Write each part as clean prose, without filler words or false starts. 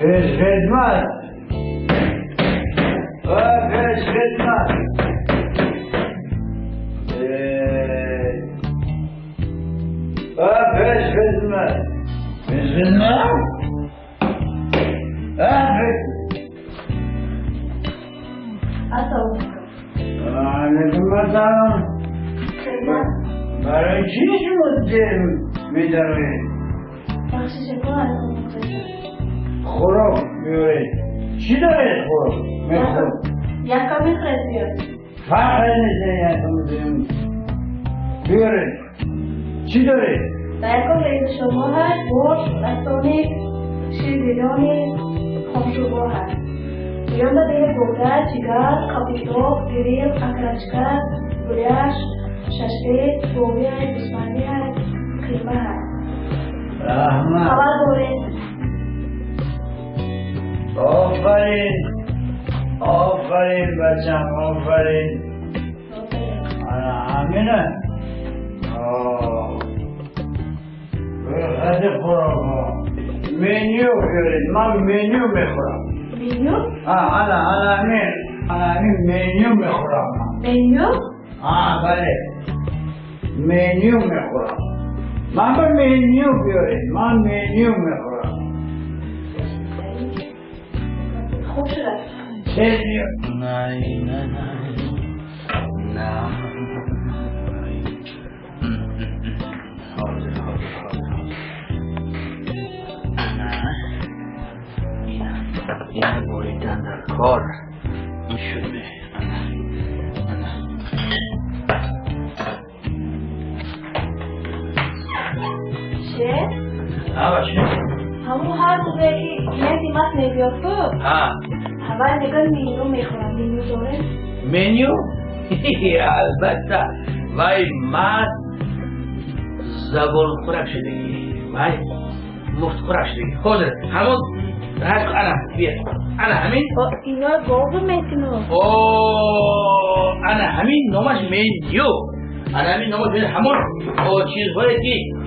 پیش خدمت پیش خدمت پیش خدمت پیش خدمت علیکم السلام برای چی شما دیر میدارید؟ بخشش کار خوراک بیارید چی دارید خوراک؟ یکم میخواید بیارید فرق نیست یکم بیارید چی دارید؟ در یکم رئیس شما هست گوشت، رستانی، شیر بیرانی، خمشوبا هست بیان با دیگه گوده، جگر، کپیتوک، گریل، اکرچکر، گولیش، ششبه، گوبی هست، بسمانی هست، قیمه هست رحمت خبر دارید آفرین بچم آفرین همینه خیلی خوراک ها منیو بیارید من منیو میخورم منیو؟ همین منیو میخورم منیو؟ بله منیو میخورم من به منیو بیارید من منیو میخورم خوب شده منیو نه حاضر اینه بریدن در کار این شده چه؟ باشه همون هر دوزه که نه دیمت نبیافه اول نگاه مینیو میخورم مینیو داره؟ منیو؟ البته وای من زبان خورک شدگی وای مفت خورک شدگی حاضر همون انا بیا انا همین اینا گاو میتونو انا همین نامش منیو انا همین نامش منیو همون چیزهایی که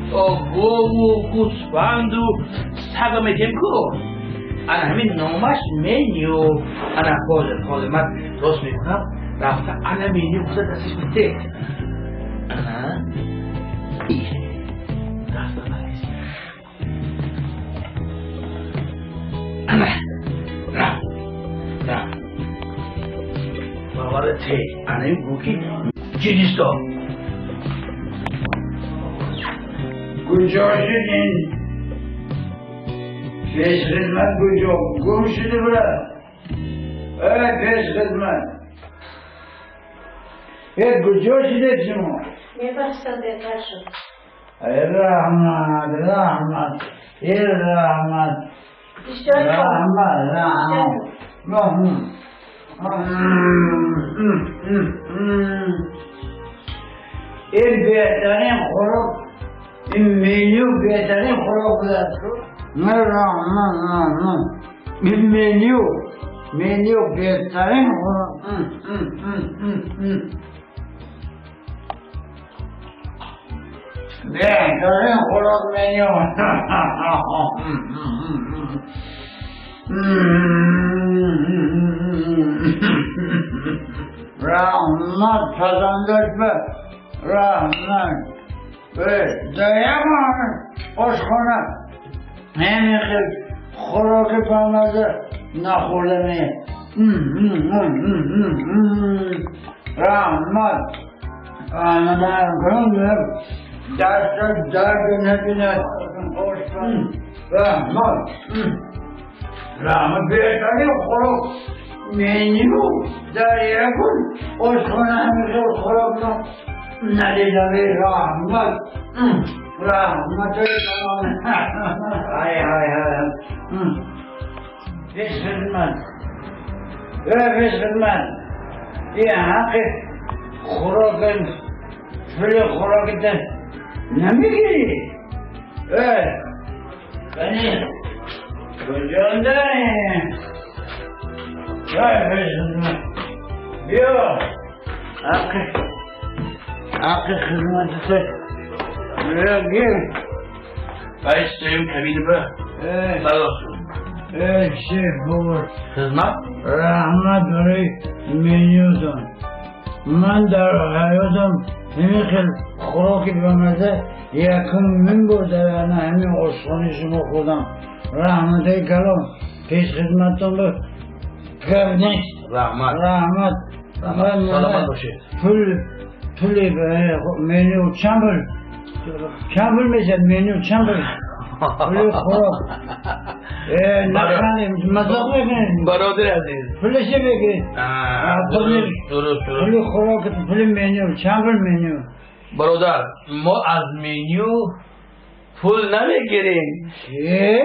گو و گوسفند و سگ میتیم کو انا همین نامش منیو انا حاضر من درست میکنم رفته انا منیو بوده دستش میده انا دست ببریز انا رفت باور ته انا این گوکی چیزیستا کجا شدین؟ پیش خدمت کجا؟ گم شده برد پیش خدمت کجا شده شما؟ میبستم بهتر شد رحمت بیشتر این بهترین خوراک این منیو بهترین خوراک بوده این منیو بهترین خوراک بهترین خوراک منیو رحمت پسندش به رحمت دایمان آشخانه همین خیلی خوراک پرمزه نخورده رحمت آمدن کنم دست درد نبیند رحمت بهترین خوراک منیو در یکون آشخانه همیشه خوراک ندیده رحمت های پیش خدمت یه حق خوراک فل خوراکت نمیگیری کنی کجا داری پیش خدمت بیا حق خدمت بیا گیر باید سیم کبیده به بلاس شیف بود خدمت رحمت برای منیوتون من در حیاتم همین خیلی خوراکی بمزه یکم من برده و نه همین عشقانی شما خودم رحمت کلام پیش خدمتتون به کردنش رحمت رحمت سلامت باشید پولی منیو چنبل میشد منیو چنبل پولی خوراک نخنیم مزاق بکنیم برادر عزیز پولشه بگیرید درست پولی خوراک پولی منیو چنبل منیو برادر ما از منیو پول نمیگیریم چه؟